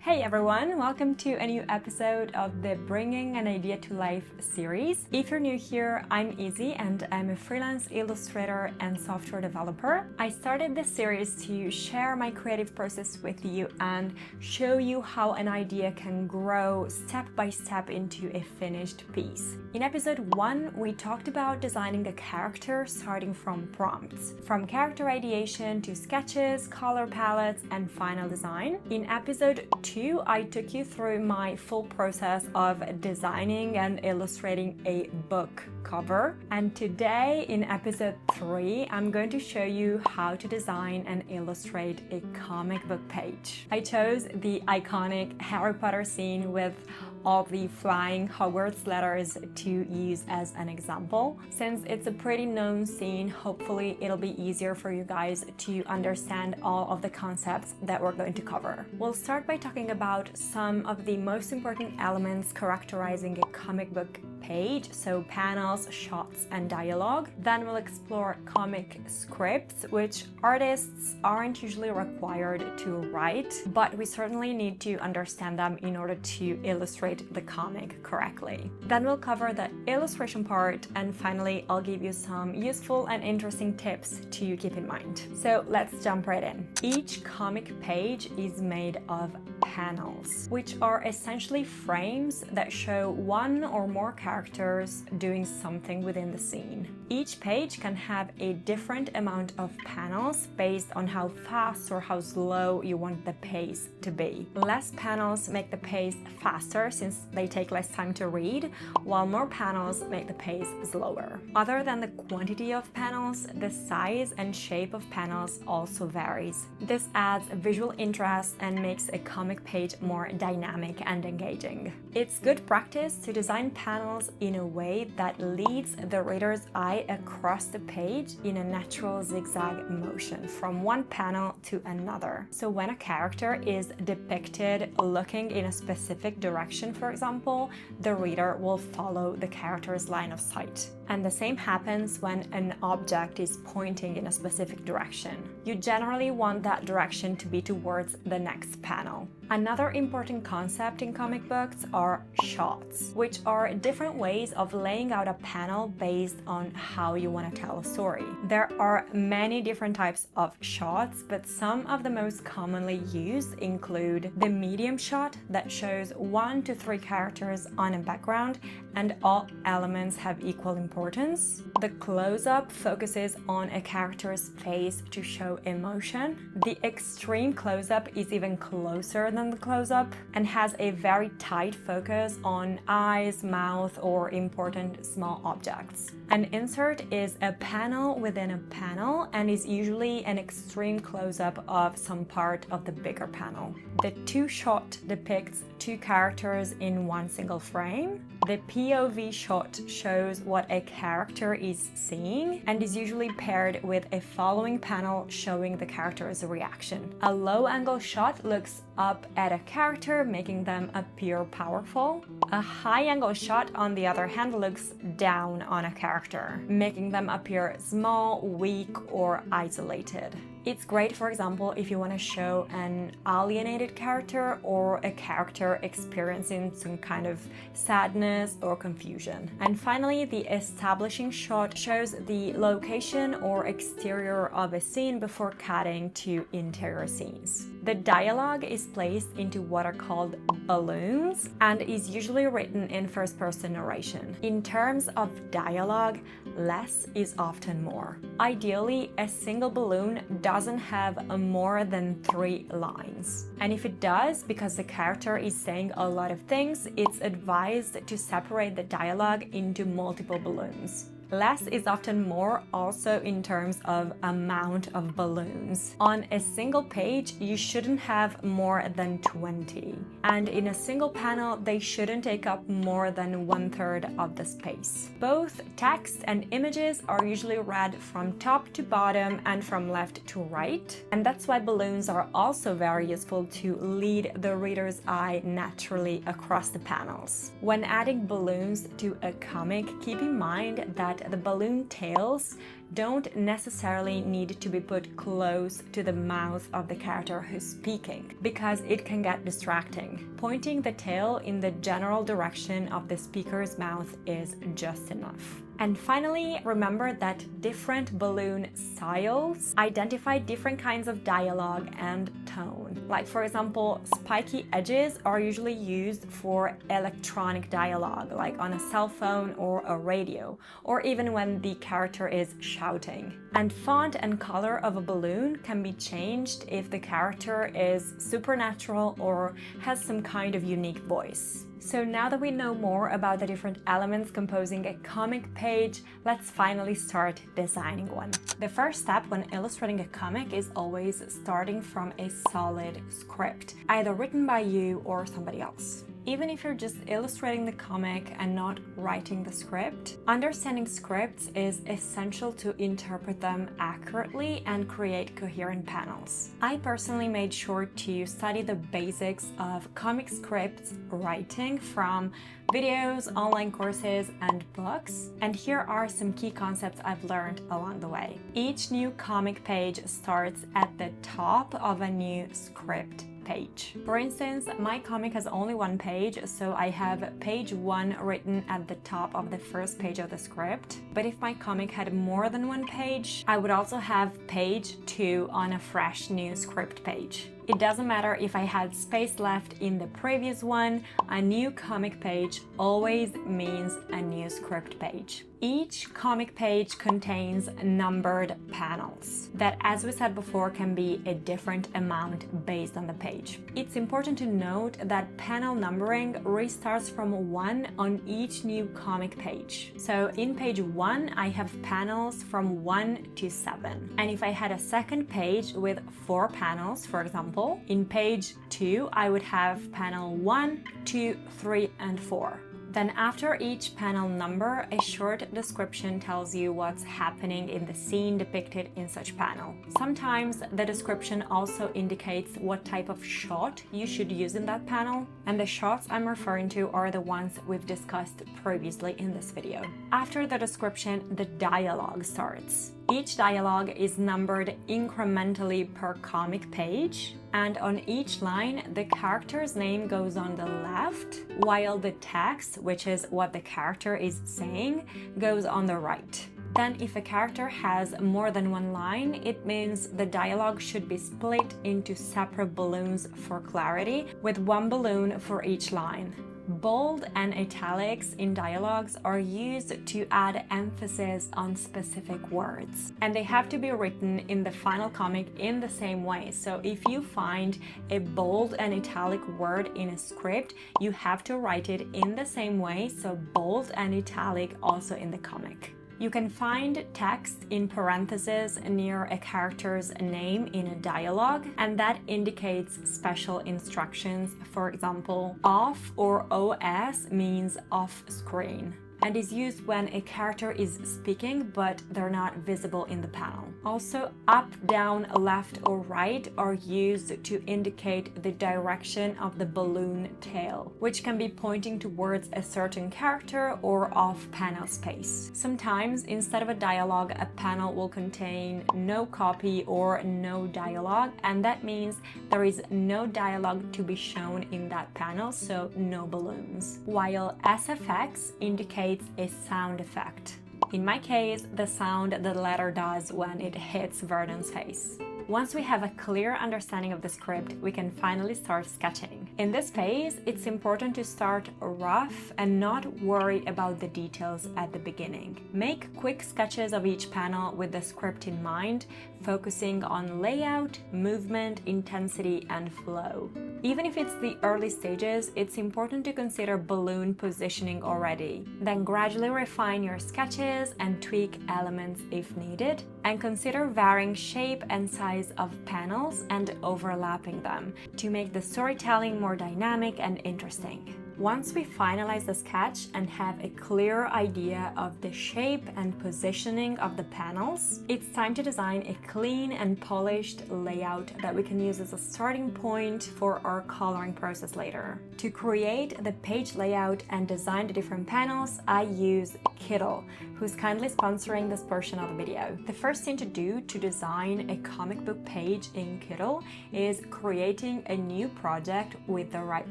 Hey everyone, welcome to a new episode of the Bringing an Idea to Life series. If you're new here, I'm Izzy and I'm a freelance illustrator and software developer. I started this series to share my creative process with you and show you how an idea can grow step by step into a finished piece. In episode 1, we talked about designing a character starting from prompts, from character ideation to sketches, color palettes, and final design. In episode 2, I took you through my full process of designing and illustrating a book cover. And today, in episode 3, I'm going to show you how to design and illustrate a comic book page. I chose the iconic Harry Potter scene with all the flying Hogwarts letters to use as an example. Since it's a pretty known scene, hopefully it'll be easier for you guys to understand all of the concepts that we're going to cover. We'll start by talking about some of the most important elements characterizing a comic book page, so panels, shots, and dialogue. Then we'll explore comic scripts, which artists aren't usually required to write, but we certainly need to understand them in order to illustrate the comic correctly. Then we'll cover the illustration part, and finally I'll give you some useful and interesting tips to keep in mind. So let's jump right in. Each comic page is made of panels, which are essentially frames that show one or more characters doing something within the scene. Each page can have a different amount of panels based on how fast or how slow you want the pace to be. Less panels make the pace faster since they take less time to read, while more panels make the pace slower. Other than the quantity of panels, the size and shape of panels also varies. This adds visual interest and makes a comic page more dynamic and engaging. It's good practice to design panels in a way that leads the reader's eye across the page in a natural zigzag motion from one panel to another. So when a character is depicted looking in a specific direction, for example, the reader will follow the character's line of sight. And the same happens when an object is pointing in a specific direction. You generally want that direction to be towards the next panel. Another important concept in comic books are shots, which are different ways of laying out a panel based on how you want to tell a story. There are many different types of shots, but some of the most commonly used include the medium shot that shows 1 to 3 characters on a background and all elements have equal importance. The close-up focuses on a character's face to show emotion. The extreme close-up is even closer than the close-up and has a very tight focus on eyes, mouth, or important small objects. An insert is a panel within a panel and is usually an extreme close-up of some part of the bigger panel. The two-shot depicts 2 characters in one single frame. The POV shot shows what a character is seeing and is usually paired with a following panel showing the character's reaction. A low-angle shot looks up at a character, making them appear powerful. A high-angle shot, on the other hand, looks down on a character, making them appear small, weak, or isolated. It's great, for example, if you want to show an alienated character or a character experiencing some kind of sadness or confusion. And finally, the establishing shot shows the location or exterior of a scene before cutting to interior scenes. The dialogue is placed into what are called balloons and is usually written in first-person narration. In terms of dialogue, less is often more. Ideally, a single balloon doesn't have more than 3 lines. And if it does, because the character is saying a lot of things, it's advised to separate the dialogue into multiple balloons. Less is often more also in terms of amount of balloons. On a single page, you shouldn't have more than 20. And in a single panel, they shouldn't take up more than 1/3 of the space. Both text and images are usually read from top to bottom and from left to right. And that's why balloons are also very useful to lead the reader's eye naturally across the panels. When adding balloons to a comic, keep in mind that the balloon tails don't necessarily need to be put close to the mouth of the character who's speaking, because it can get distracting. Pointing the tail in the general direction of the speaker's mouth is just enough. And finally, remember that different balloon styles identify different kinds of dialogue and tone. Like, for example, spiky edges are usually used for electronic dialogue, like on a cell phone or a radio, or even when the character is shouting. And font and color of a balloon can be changed if the character is supernatural or has some kind of unique voice. So now that we know more about the different elements composing a comic page, let's finally start designing one. The first step when illustrating a comic is always starting from a solid script, either written by you or somebody else. Even if you're just illustrating the comic and not writing the script, understanding scripts is essential to interpret them accurately and create coherent panels. I personally made sure to study the basics of comic scripts writing from videos, online courses, and books, and here are some key concepts I've learned along the way. Each new comic page starts at the top of a new script page. For instance, my comic has only one page, so I have page 1 written at the top of the first page of the script. But if my comic had more than one page, I would also have page 2 on a fresh new script page. It doesn't matter if I had space left in the previous one, a new comic page always means a new script page. Each comic page contains numbered panels that, as we said before, can be a different amount based on the page. It's important to note that panel numbering restarts from 1 on each new comic page. So in page 1, I have panels from 1 to 7. And if I had a second page with 4 panels, for example, in page 2, I would have panel 1, 2, 3, and 4. Then after each panel number, a short description tells you what's happening in the scene depicted in such panel. Sometimes the description also indicates what type of shot you should use in that panel, and the shots I'm referring to are the ones we've discussed previously in this video. After the description, the dialogue starts. Each dialogue is numbered incrementally per comic page, and on each line, the character's name goes on the left, while the text, which is what the character is saying, goes on the right. Then if a character has more than one line, it means the dialogue should be split into separate balloons for clarity, with one balloon for each line. Bold and italics in dialogues are used to add emphasis on specific words, and they have to be written in the final comic in the same way. So if you find a bold and italic word in a script, you have to write it in the same way, so bold and italic also in the comic. You can find text in parentheses near a character's name in a dialogue, and that indicates special instructions. For example, off or OS means off screen, and is used when a character is speaking but they're not visible in the panel. Also, up, down, left, or right are used to indicate the direction of the balloon tail, which can be pointing towards a certain character or off panel space. Sometimes, instead of a dialogue, a panel will contain no copy or no dialogue, and that means there is no dialogue to be shown in that panel, so no balloons. While SFX indicates a sound effect. In my case, the sound the letter does when it hits Vernon's face. Once we have a clear understanding of the script, we can finally start sketching. In this phase, it's important to start rough and not worry about the details at the beginning. Make quick sketches of each panel with the script in mind, focusing on layout, movement, intensity, and flow. Even if it's the early stages, it's important to consider balloon positioning already. Then gradually refine your sketches and tweak elements if needed, and consider varying shape and size of panels and overlapping them to make the storytelling more dynamic and interesting. Once we finalize the sketch and have a clear idea of the shape and positioning of the panels, it's time to design a clean and polished layout that we can use as a starting point for our coloring process later. To create the page layout and design the different panels, I use Kittl, who's kindly sponsoring this portion of the video. The first thing to do to design a comic book page in Kittl is creating a new project with the right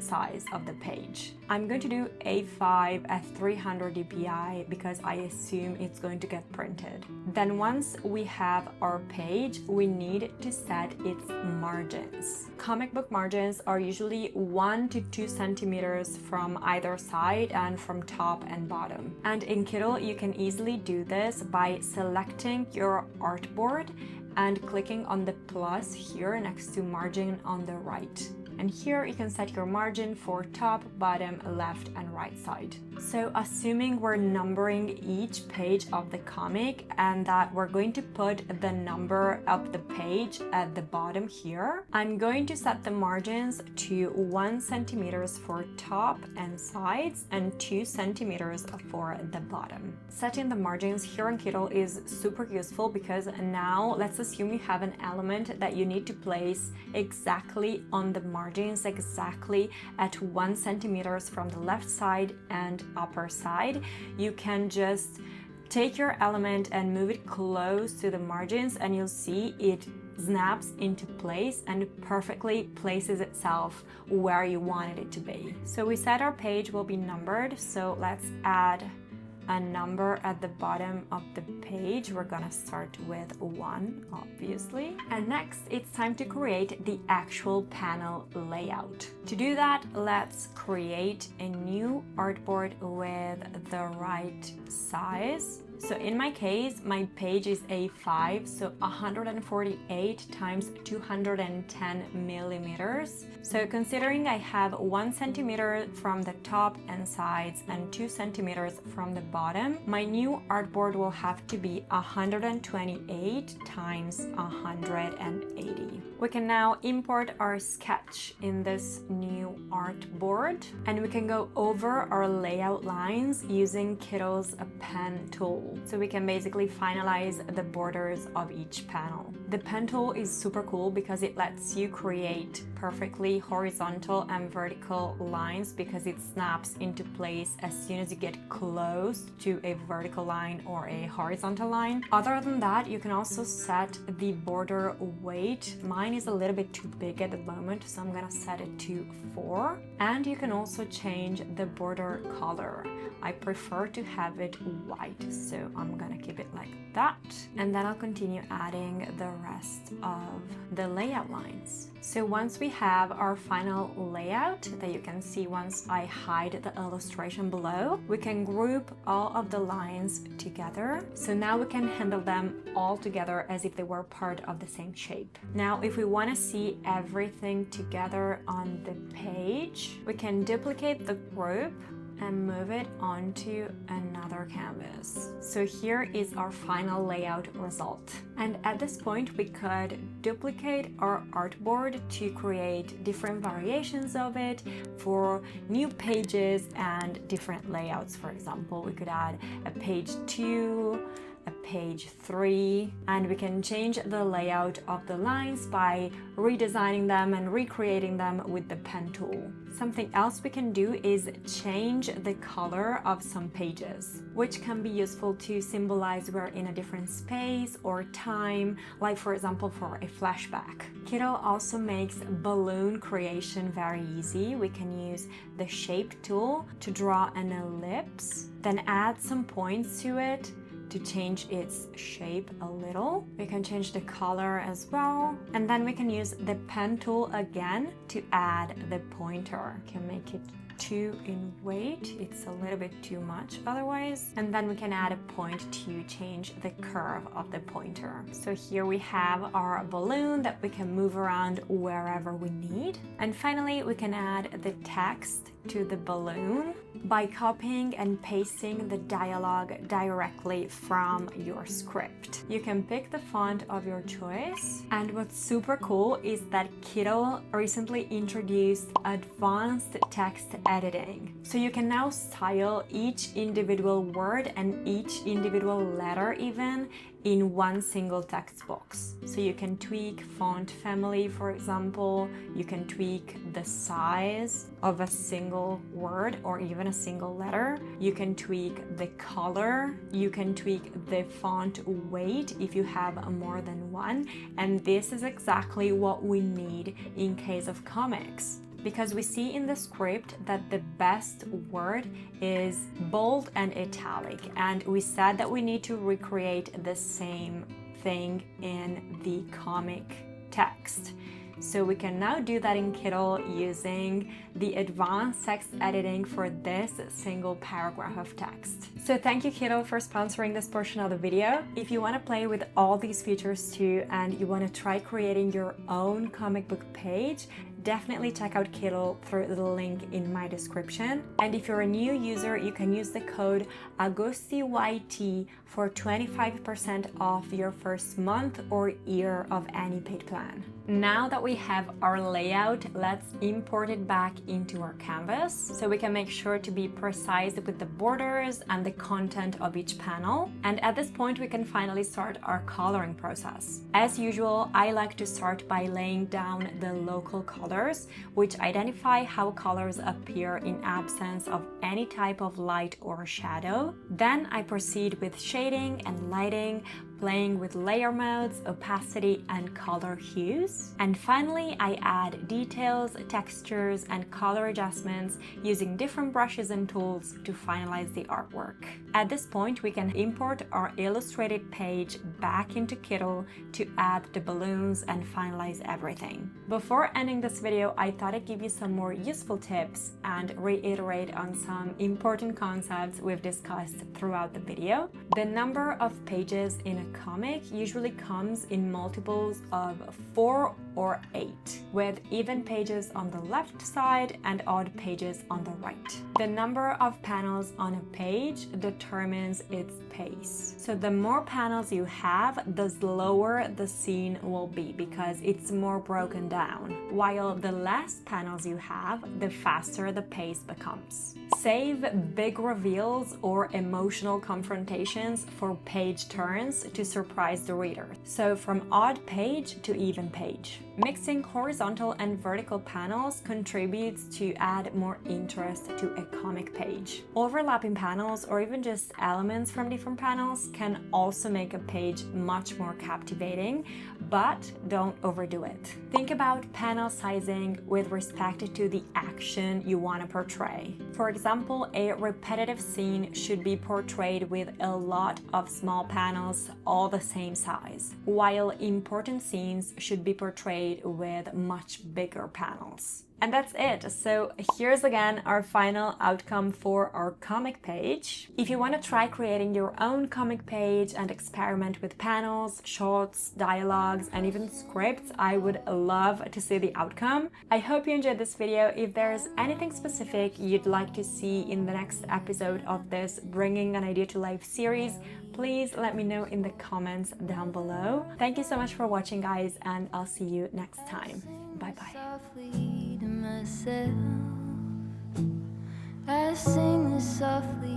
size of the page. I'm going to do A5 at 300 dpi because I assume it's going to get printed. Then once we have our page, we need to set its margins. Comic book margins are usually 1 to 2 centimeters from either side and from top and bottom. And in Kittl, you can easily do this by selecting your artboard and clicking on the plus here next to margin on the right. And here you can set your margin for top, bottom, left, and right side. So assuming we're numbering each page of the comic and that we're going to put the number of the page at the bottom here, I'm going to set the margins to 1 centimeters for top and sides and 2 centimeters for the bottom. Setting the margins here in Kittl is super useful because now let's assume you have an element that you need to place exactly on the margins, exactly at 1 centimeters from the left side and upper side. You can just take your element and move it close to the margins and you'll see it snaps into place and perfectly places itself where you wanted it to be. So we said our page will be numbered, so let's add a number at the bottom of the page. We're gonna start with 1, obviously. And next, it's time to create the actual panel layout. To do that, let's create a new artboard with the right size. So in my case, my page is A5, so 148 times 210 millimeters. So considering I have 1 centimeter from the top and sides and 2 centimeters from the bottom, my new artboard will have to be 128 times 180. We can now import our sketch in this new artboard, and we can go over our layout lines using Kittl's pen tool. So we can basically finalize the borders of each panel. The pen tool is super cool because it lets you create perfectly horizontal and vertical lines because it snaps into place as soon as you get close to a vertical line or a horizontal line. Other than that, you can also set the border weight. Mine is a little bit too big at the moment, so I'm gonna set it to 4. And you can also change the border color. I prefer to have it white, so I'm gonna keep it like that. And then I'll continue adding the rest of the layout lines. So once we have our final layout that you can see once I hide the illustration below, we can group all of the lines together. So now we can handle them all together as if they were part of the same shape. Now, if we want to see everything together on the page, we can duplicate the group and move it onto another canvas. So here is our final layout result. And at this point, we could duplicate our artboard to create different variations of it for new pages and different layouts. For example, we could add a page 2, a page 3, and we can change the layout of the lines by redesigning them and recreating them with the pen tool. Something else we can do is change the color of some pages, which can be useful to symbolize we're in a different space or time, like for example for a flashback. Kittl also makes balloon creation very easy. We can use the shape tool to draw an ellipse, then add some points to it to change its shape a little. We can change the color as well. And then we can use the pen tool again to add the pointer. Can make it 2 in weight. It's a little bit too much otherwise. And then we can add a point to change the curve of the pointer. So here we have our balloon that we can move around wherever we need. And finally, we can add the text to the balloon by copying and pasting the dialogue directly from your script. You can pick the font of your choice, and what's super cool is that Kittl recently introduced advanced text editing. So you can now style each individual word and each individual letter even in one single text box. So you can tweak font family, for example, you can tweak the size of a single word or even a single letter, you can tweak the color, you can tweak the font weight if you have more than one, and this is exactly what we need in case of comics. Because we see in the script that the best word is bold and italic, and we said that we need to recreate the same thing in the comic text. So we can now do that in Kittl using the advanced text editing for this single paragraph of text. So thank you, Kittl, for sponsoring this portion of the video. If you want to play with all these features too and you want to try creating your own comic book page, definitely check out Kittl through the link in my description. And if you're a new user, you can use the code AGOSTIYT for 25% off your first month or year of any paid plan. Now that we have our layout, let's import it back into our canvas so we can make sure to be precise with the borders and the content of each panel. And at this point, we can finally start our coloring process. As usual, I like to start by laying down the local colors, which identify how colors appear in absence of any type of light or shadow. Then I proceed with shading and lighting, playing with layer modes, opacity, and color hues. And finally, I add details, textures, and color adjustments using different brushes and tools to finalize the artwork. At this point, we can import our illustrated page back into Kittl to add the balloons and finalize everything. Before ending this video, I thought I'd give you some more useful tips and reiterate on some important concepts we've discussed throughout the video. The number of pages in a comic usually comes in multiples of 4 or 8, with even pages on the left side and odd pages on the right. The number of panels on a page determines its pace. So the more panels you have, the slower the scene will be because it's more broken down, while the less panels you have, the faster the pace becomes. Save big reveals or emotional confrontations for page turns to surprise the reader. So from odd page to even page. Mixing horizontal and vertical panels contributes to add more interest to a comic page. Overlapping panels or even just elements from different panels can also make a page much more captivating, but don't overdo it. Think about panel sizing with respect to the action you want to portray. For example, a repetitive scene should be portrayed with a lot of small panels all the same size, while important scenes should be portrayed with much bigger panels. And that's it. So here's again our final outcome for our comic page. If you want to try creating your own comic page and experiment with panels, shots, dialogues, and even scripts, I would love to see the outcome. I hope you enjoyed this video. If there's anything specific you'd like to see in the next episode of this Bringing an Idea to Life series, please let me know in the comments down below. Thank you so much for watching, guys, and I'll see you next time. Bye-bye. Myself, I sing this softly